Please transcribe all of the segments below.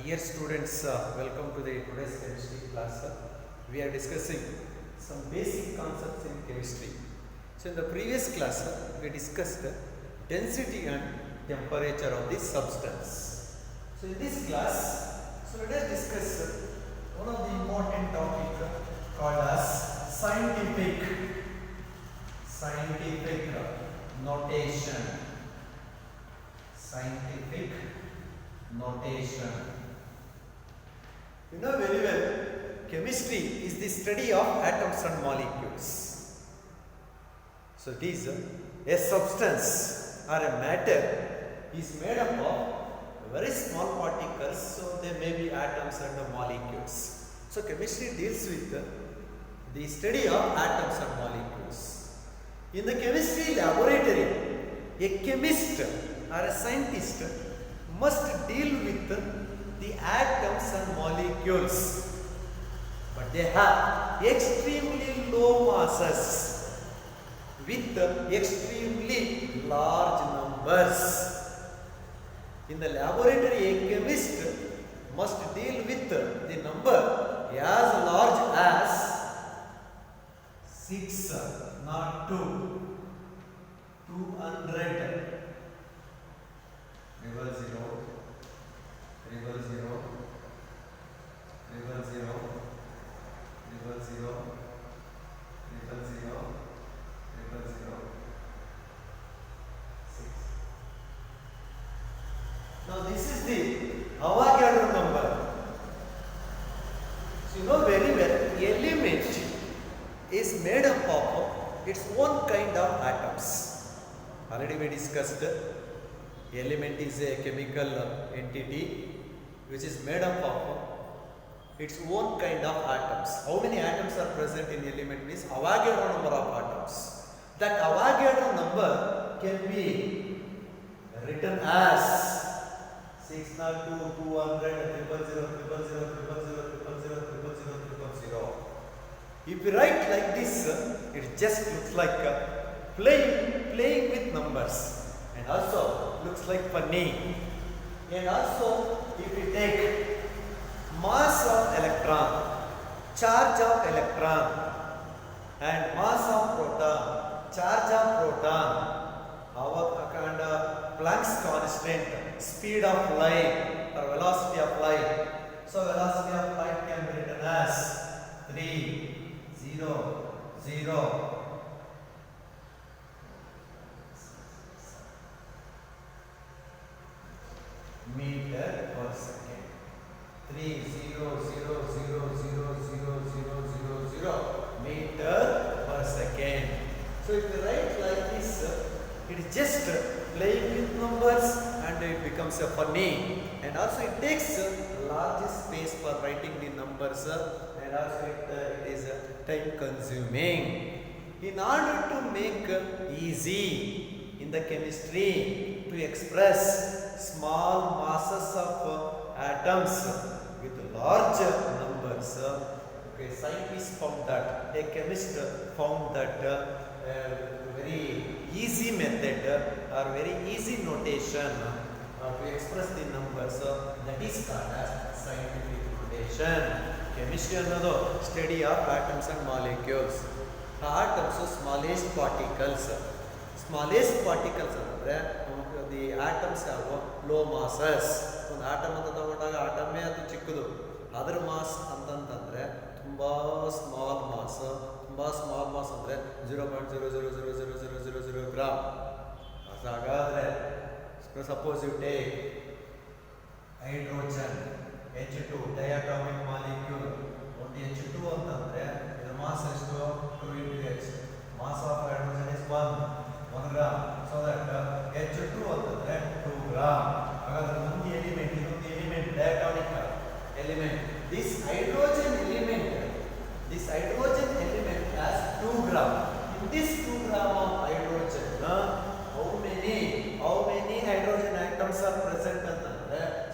Dear students, welcome to the today's chemistry class. We are discussing some basic concepts in chemistry. So in the previous class, we discussed density and temperature of the substance. So in this class, let us discuss one of the important topic called as scientific notation. Scientific notation. You know very well, chemistry is the study of atoms and molecules. So it is a substance or a matter is made up of very small particles, so they may be atoms and molecules. So chemistry deals with the study of atoms and molecules. In the chemistry laboratory, a chemist or a scientist must deal with the atoms and molecules, but they have extremely low masses with extremely large numbers. In the laboratory, a chemist must deal with the number as large as 6, not 2, 200. Triple zero, triple zero, triple zero, triple zero, triple zero, triple zero, 6. Now this is the Avogadro number. So you know very well, element is made up of its own kind of atoms. Already we discussed. Element is a chemical entity which is made up of its own kind of atoms. How many atoms are present in element means Avogadro number of atoms. That Avogadro number can be written as 602, 200, 000, 000. If you write like this, it just looks like playing with numbers. And also looks like funny. And also if you take mass of electron, charge of electron, and mass of proton, charge of proton, our kind of Planck's constant, speed of light or velocity of light. So velocity of light can be written as 3, 0, 0. Meter per second. 3, 0, 0, 0, 0, 0, 0, 0, 0 meter per second. So if you write like this, it is just playing with numbers and it becomes a funny. And also it takes large space for writing the numbers and also it is time consuming. In order to make easy in the chemistry to express small masses of atoms with large numbers, scientists found that, a chemist found that very easy method or very easy notation to express the numbers, that is called as scientific notation. Chemistry another study of atoms and molecules. Atoms, smallest particles. Smallest particles the atoms have low masses. ಒಂದು atom ಅಂತ ತಗೊಂಡಾಗ ಆಟಮೇ ಅದು ಚಿಕ್ಕದು, ಅದರ mass ಅಂತಂತಂದರೆ ತುಂಬ small mass ಅಂದರೆ 0.0000000 gram. ಹಾಗಾದರೆ suppose you take hydrogen H2 diatomic molecule, ಒಂದು H2 ಅಂತಂದರೆ ಇದರ ಮಾಸ್ ಎಷ್ಟು? 2 into H. Mass of hydrogen is 1 gram. So that H2 ಅಂತಂದರೆ 2 ಗ್ರಾಮ್. ಹಾಗಾದರೆ ಒಂದು element diatomic element. This hydrogen element has 2 gram. In this 2 gram of hydrogen, how many hydrogen atoms are present?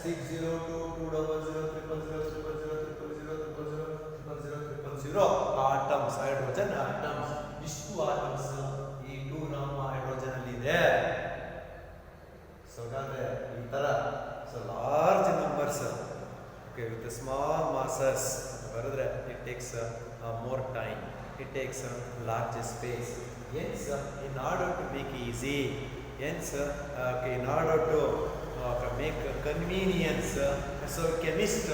602, 200, 000, atoms, hydrogen atoms. ಇಷ್ಟು atoms ಈ 2 gram hydrogen ಅಲ್ಲಿ ಇದೆ. So ಹಾಗಾದ್ರೆ ಈ ತರ large numbers process. It takes more time. It takes large space. Hence, in order to make easy, hence, in order to make convenience, so chemists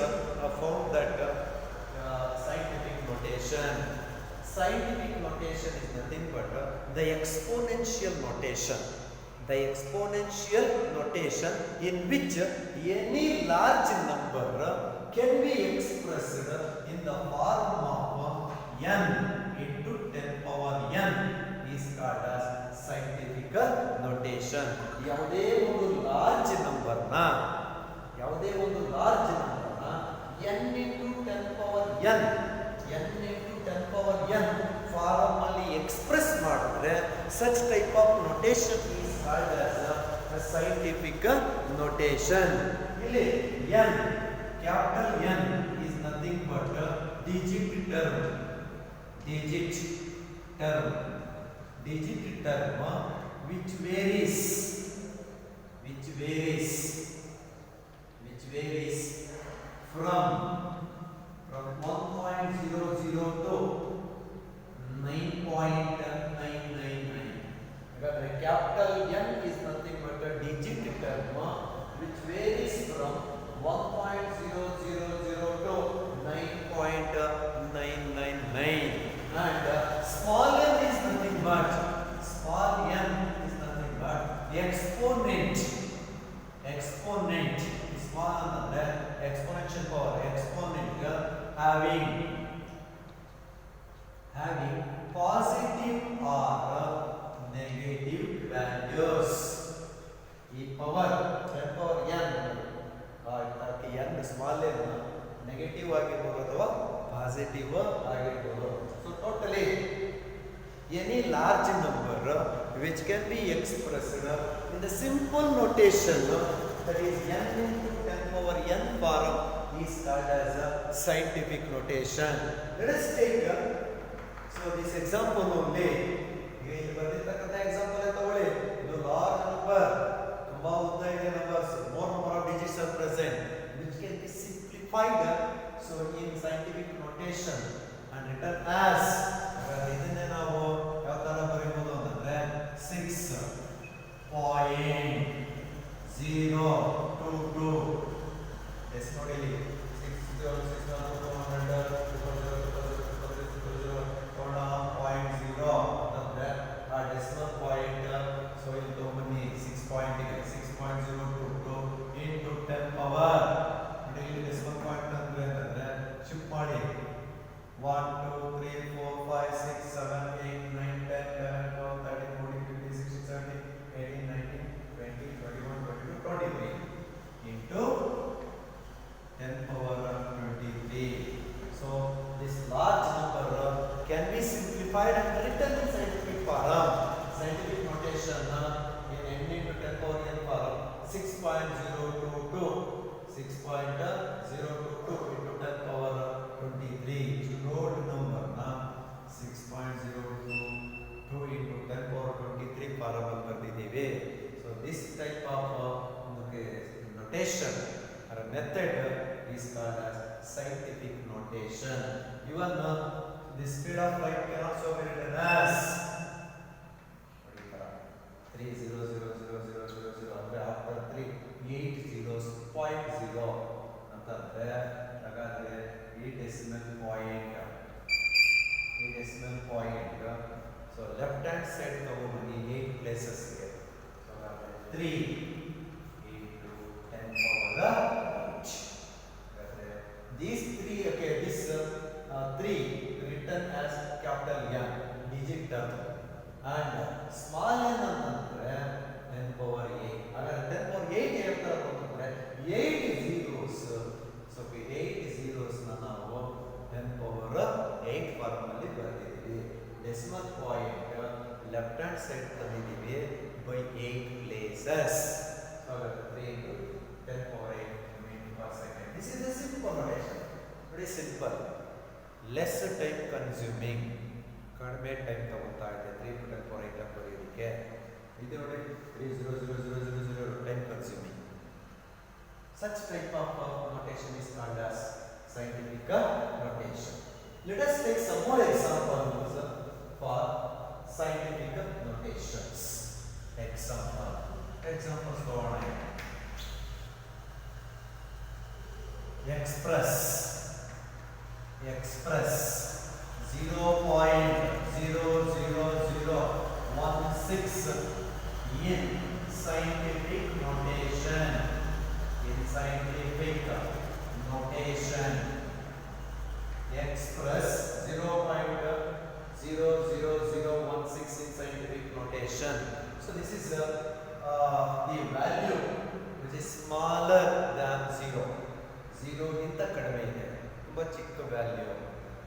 found that scientific notation. Scientific notation is nothing but the exponential notation. The exponential notation in which any large number can be expressed in the form of n into 10 power n is called as scientific notation. ಯಾವುದೇ ಒಂದು large number ನ n into 10 power n into 10 power n form ಅಲ್ಲಿ express ಮಾಡಿದ್ರೆ such type of notation is called as a scientific notation. ಇಲ್ಲಿ n, capital N is nothing but a digit term which varies from 1.00 to 9.999. Capital N is nothing but a digit term which varies from 1.000 to 9.999, and small n is nothing but the exponent. Small n exponential power, exponent having positive or negative values. ಈ power 10 power n n small n negative ಆಗಿರ್ಬೋದು ಅಥವಾ positive ಆಗಿರ್ಬೋದು. So totally any large number which can be expressed in the simple notation, that is n into 10 power n form, is called as a scientific notation. Let us take this example only. ಇಲ್ಲಿ ಬರೆದಿರ್ತಕ್ಕಂಥ example ತಗೊಳ್ಳಿ. ಇದು large number, ತುಂಬಾ ಉದ್ದ ಇದೆ numbers, more number of digits are present, which can be simplified in scientific notation and written as, ಇದನ್ನೇ ನಾವು ಯಾವ ತರ ಬರೆಯಬಹುದು ಅಂತಂದ್ರೆ 6.022 ಎಸ್ ನೋಡಿ ಇಲ್ಲಿ 6.0 ಅಂದ್ರೆ ಆ ಡೆಸಿಮಲ್ ಪಾಯಿಂಟ್. ಸೊ ಇಲ್ಲಿ ತಗೊಂಬನ್ನಿ 6.022 into 10 power. ಇಲ್ಲಿ ಡೆಸಿಮಲ್ ಪಾಯಿಂಟ್ ಅಂತಂದ್ರೆ ಶಿಫ್ಟ್ ಮಾಡಿ 1 2 3 4 5 6 7 8 9 10 11 12 13 14 15 16 17 18 19 20 21 22 23 into 10 power 23. So this large number can be simplified and written in scientific form. Scientific notation in n into 10 power n form 6.022 into 10 power 23. Road number 6.022 into 10 power 23 form ಬರ್ದಿದ್ದೀವಿ. So this type of notation or method is called as scientific notation. Even the speed of light can also be written as 3000000 ಅಂದ್ರೆ after 3 8 zeros 0.0 ಅಂತಂದ್ರೆ ಹಾಗಾದ್ರೆ ಈ decimal point. So left hand side ತಗೊಂಡ್ಬನ್ನಿ 8 places ಗೆ. So ಹಾಗಾದ್ರೆ 3 into 10 power 8. These three, this 3 written as capital N digit term, and small n ಅಂತಂದ್ರೆ 10 power 8. ಹಾಗಾದ್ರೆ 10 power 8 ಹೇಳ್ತಾರೆ ಅಂತಂದ್ರೆ 8 zeros. ಸೊ 8 zeros ನಾವು 10 power 8 ಫಾರ್ಮ್ ಅಲ್ಲಿ ಬರೆದಿದ್ದೀವಿ. Decimal point left hand side ತಂದಿದ್ದೀವಿ by 8 places. So 3 into 10 power 8 meter per second. This is a simple notation. Very simple. Less time consuming. ಕಡಿಮೆ time ತಗೊಳ್ತಾ ಇದೆ 3 into 10 power 8 ಬರೆಯೋದಕ್ಕೆ. ಇದು ನೋಡಿ 3000000 time consuming. Such type of notation is called as scientific Let us take some more examples for scientific notations. Examples for express 0.00016 in scientific notation. Express 0.00016 in scientific notation. So this is the value which is smaller than 0. 0 ಗಿಂತ ಕಡಿಮೆ ಇದೆ, ತುಂಬಾ ಚಿಕ್ಕ value.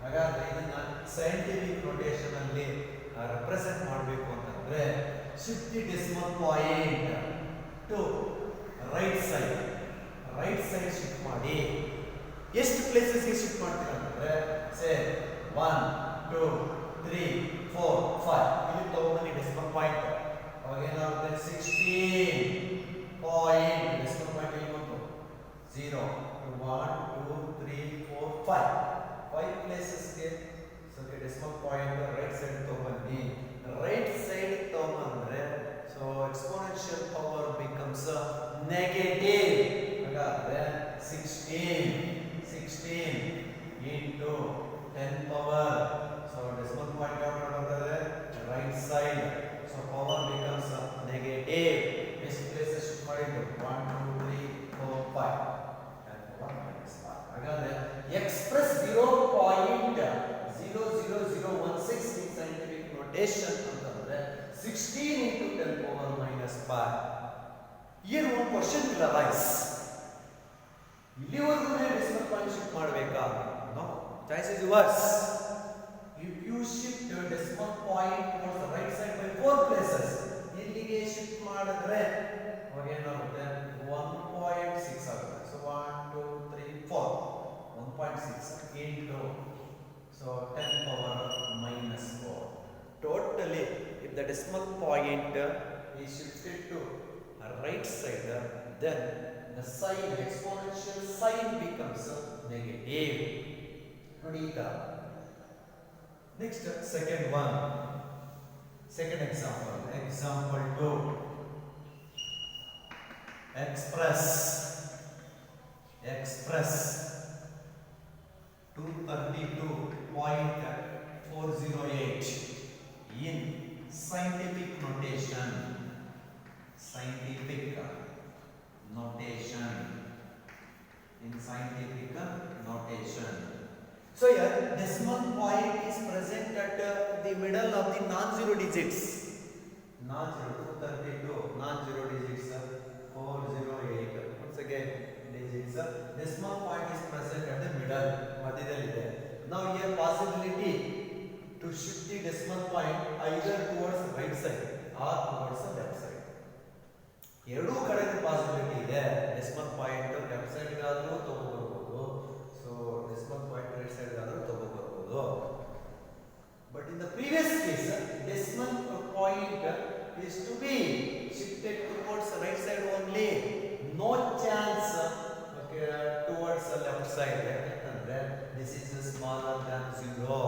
ಹಾಗಾದ್ರೆ ಇದನ್ನ scientific notation ಅಲ್ಲಿ represent ಮಾಡಬೇಕು ಅಂತಂದ್ರೆ shift the decimal point to right side shift ಮಾಡಿ. ಎಷ್ಟು ಪ್ಲೇಸಸ್ ಗೆ ಶಿಫ್ಟ್ ಮಾಡ್ತೀರಾ ಅಂತಂದ್ರೆ ಸೇ 1 2 3 4 5 ಇಲ್ಲಿ ತಗೊಂಡ್ಬನ್ನಿ ಡೆಸಿಮಲ್ ಪಾಯಿಂಟ್. ಅವಾಗ ಏನಾಗುತ್ತೆ 16 ಪಾಯಿಂಟ್ ಡೆಸಿಮಲ್ ಪಾಯಿಂಟ್ ಇಲ್ಲಿ ಬಂತು 0 1 2 3 4 5 places ಗೆ so decimal point right side ತಗೊಂಡ್ಬನ್ನಿ. ರೈಟ್ ಸೈಡ್ ತಗೊಂಡ್ಬಂದ್ರೆ so exponential power becomes negative. ಹಾಗಾದ್ರೆ 16 into 10 power. So decimal point ಯಾವ ಬರ್ತದೆ right side. So power becomes negative. ಎಷ್ಟು ಪ್ಲೇಸಸ್ ಶಿಫ್ಟ್ ಮಾಡಿದ್ದು 1 2 3 4 5 10 power minus 5. ಹಾಗಾದ್ರೆ ಎಕ್ಸ್ಪ್ರೆಸ್ 0.00016 in scientific notation ಅಂತಂದ್ರೆ 16 into 10 power minus 5. Here one question will arise. ಇಲ್ಲಿವರೆಗೂ decimal point shift ಮಾಡಬೇಕಾ? No, choice is yours. If you shift decimal point towards the right side by 4 places, ಇಲ್ಲಿಗೆ shift ಮಾಡಿದ್ರೆ ಅವಾಗ ಏನಾಗುತ್ತೆ 1.6 ಆಗುತ್ತೆ. So 1 2 3 4 1.6 into so 10 power minus 4. Totally, if the decimal point is shifted to right side, then the sign, exponential sign becomes negative. Next, second example 2. Express 232.408 in scientific notation. So here decimal point is present at the middle of the non-zero digits. Non-zero 232 non-zero digits 408. Once again digits. Decimal point is present at the middle. ಮಧ್ಯದಲ್ಲಿದೆ. Now here possibility to shift the decimal point either towards the right side or towards the left side. ಎರಡೂ ಕಡೆ possibility ಇದೆ. Decimal point left side ಗಾದರೂ ತಗೋಬರ್ಬೋದು, so decimal point right side ಗಾದರೂ ತಗೋಬರ್ಬೋದು. But in the previous case decimal point is to be shifted towards the right side only. No chance towards the left side. ಯಾಕಂದ್ರೆ this is smaller than 0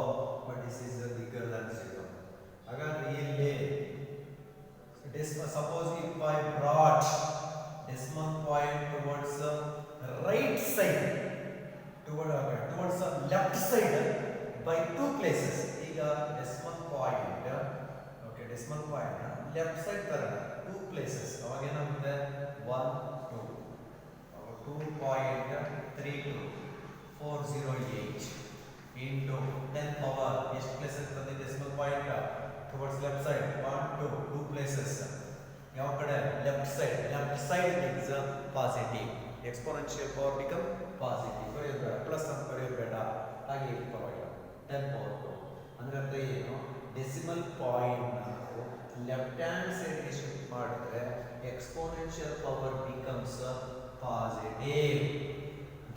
but this is bigger than 0. ಹಾಗಾದ್ರೆ ಇಲ್ಲಿ suppose if I brought decimal point towards the right side, towards the left side by 2 places. ಈಗ decimal point left side ತರ 2 places. ಅವಾಗ ಏನಾಗುತ್ತೆ 1 2 2.32408 into 10 power ಎಷ್ಟು places ತಂದಿ decimal point towards left side 1 2 places. ಯಾವ ಕಡೆ left side means positive. Exponential power become positive. ಬರೆಯೋದು plus ಅಂತ ಬರೆಯೋಬೇಡ, ಹಾಗೆ ಪರವಾಗಿಲ್ಲ 10 power 2. ಅಂದ್ರೆ ಏನು, ಡೆಸಿಮಲ್ ಪಾಯಿಂಟ್ ನಾವು ಲೆಫ್ಟ್ ಹ್ಯಾಂಡ್ ಸೈಡ್ ಗೆ ಶಿಫ್ಟ್ ಮಾಡಿದ್ರೆ exponential power becomes positive.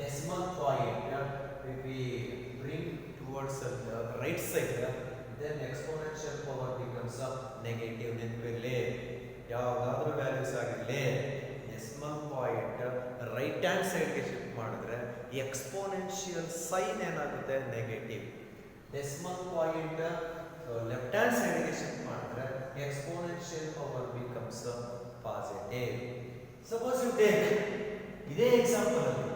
Decimal point if we bring towards the right side, then exponential power becomes negative. ನೆನಪಿರಲಿ, ಯಾವುದಾದ್ರೂ ವ್ಯಾಲ್ಯೂಸ್ ಆಗಿರಲಿ ಡೆಸಿಮಲ್ ಪಾಯಿಂಟ್ ರೈಟ್ ಹ್ಯಾಂಡ್ ಸೈಡ್ಗೆ ಶಿಫ್ಟ್ ಮಾಡಿದ್ರೆ ಎಕ್ಸ್ಪೋನೆನ್ಷಿಯಲ್ ಸೈನ್ ಏನಾಗುತ್ತೆ negative. decimal point left hand side ಗೆ shift ಮಾಡಿದ್ರೆ exponential power becomes positive. Suppose you take ಇದೇ example ಅಲ್ಲಿ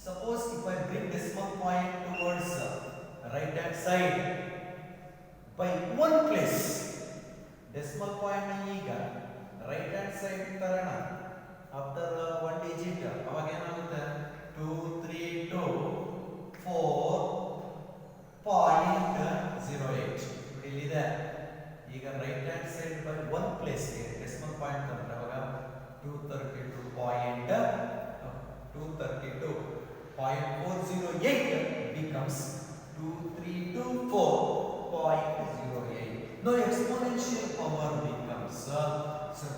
suppose if I bring decimal point towards right hand side by one place, decimal point ಈಗ right hand side ತರೋಣ after one digit ಅವಾಗ ಏನಾಗುತ್ತೆ 2 3 2 4.08 ಇಲ್ಲಿದೆ. ಈಗ right hand side by one place decimal point ಅಂದ್ರೆ ಅವಾಗ 232.408 becomes 2324.08. Now exponential power becomes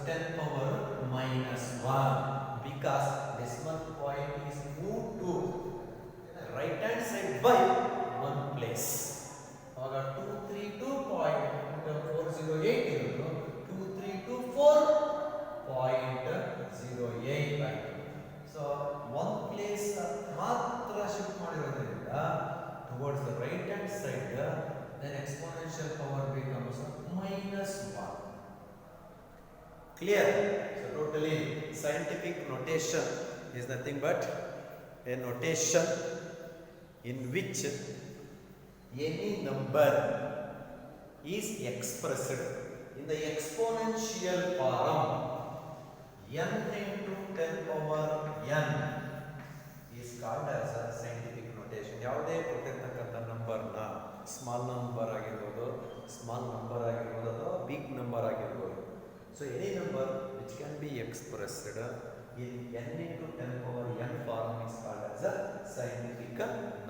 10 power minus 1 because decimal point is moved to right hand side by one place. ಆಗ 232.408 ಇರೋದು 2324.08 ಆಯಿತು. So one place ಮಾತ್ರ ಶಿಫ್ಟ್ ಮಾಡಿರೋದ್ರಿಂದ towards the right hand side then exponential power becomes -1. Clear? So totally scientific notation is nothing but a notation in which any number is expressed in the exponential form n into 10 power n is called as a scientific notation. ಯಾವುದೇ ಕೊಟ್ಟಿರ್ತಕ್ಕಂಥ ನಂಬರ್ನ small number ಆಗಿರ್ಬೋದು, small number ಆಗಿರ್ಬೋದು ಅಥವಾ big number ಆಗಿರ್ಬೋದು. So any number which can be expressed in n into 10 power n form is called as a scientific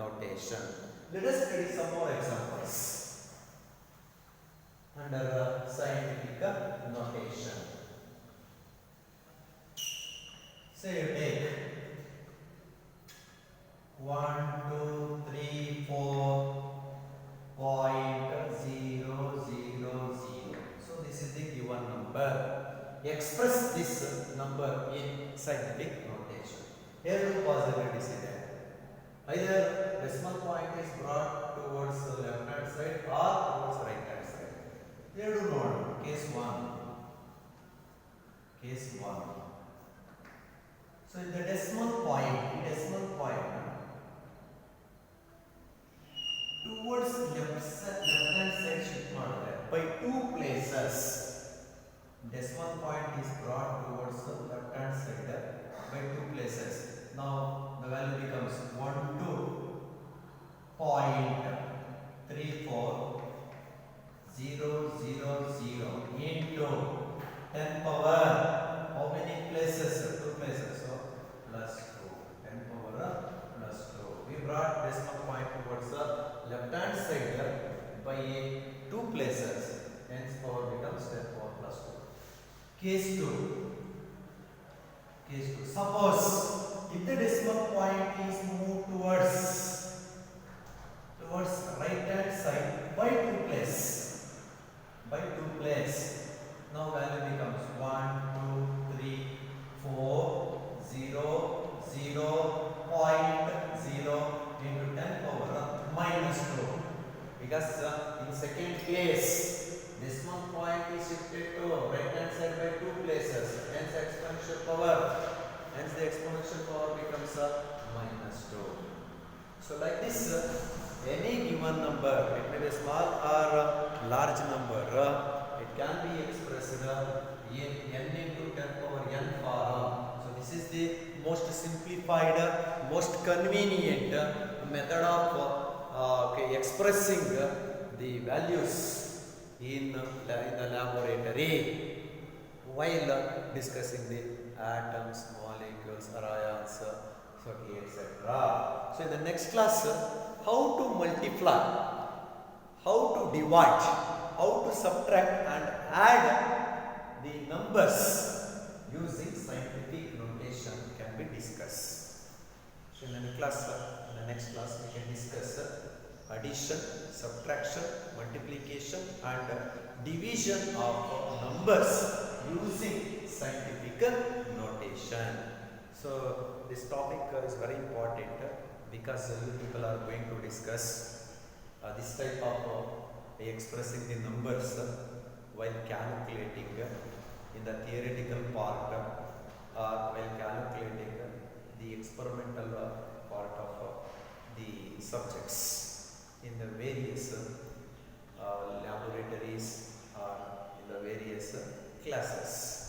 notation. Let us study some more examples under scientific notation. Say you take 1 2 3 4.000. So this is the given number. Express this number in scientific notation. Here two possibilities are there. Either decimal point is brought towards the left hand side or towards right hand side. Here do note case 1. Case 1. So in the decimal point towards left hand side shift ಮಾಡಿದ್ರೆ by two places. Decimal point is brought towards the left hand side by two places. Now the value becomes 12.34000 into 10 power. How many places? Two places. So plus 2. 10 power plus 2. We brought decimal point towards the left hand side by two places. Hence power becomes 10 power plus 2. Case 2. Suppose if the decimal point is moved towards right hand side by two place, now value becomes 1 2 3 4 0 0.0 into 10 power minus 2 because in second case decimal point is shifted to right hand side by two places, hence the exponential power becomes minus 2. So like this any given number, it may be small or large number, it can be expressed in n into 10 power n form. So this is the most simplified, most convenient method of expressing the values in the laboratory while discussing the atoms, molecules, ions, etc. So in the next class, how to multiply, how to divide, how to subtract and add the numbers using scientific notation can be discussed. So in the next class we can discuss addition, subtraction, multiplication and division of numbers using scientific notation. So this topic is very important because you people are going to discuss this type of expressing the numbers while calculating in the theoretical part or while calculating the experimental part of the subjects in the various laboratories or in the various classes.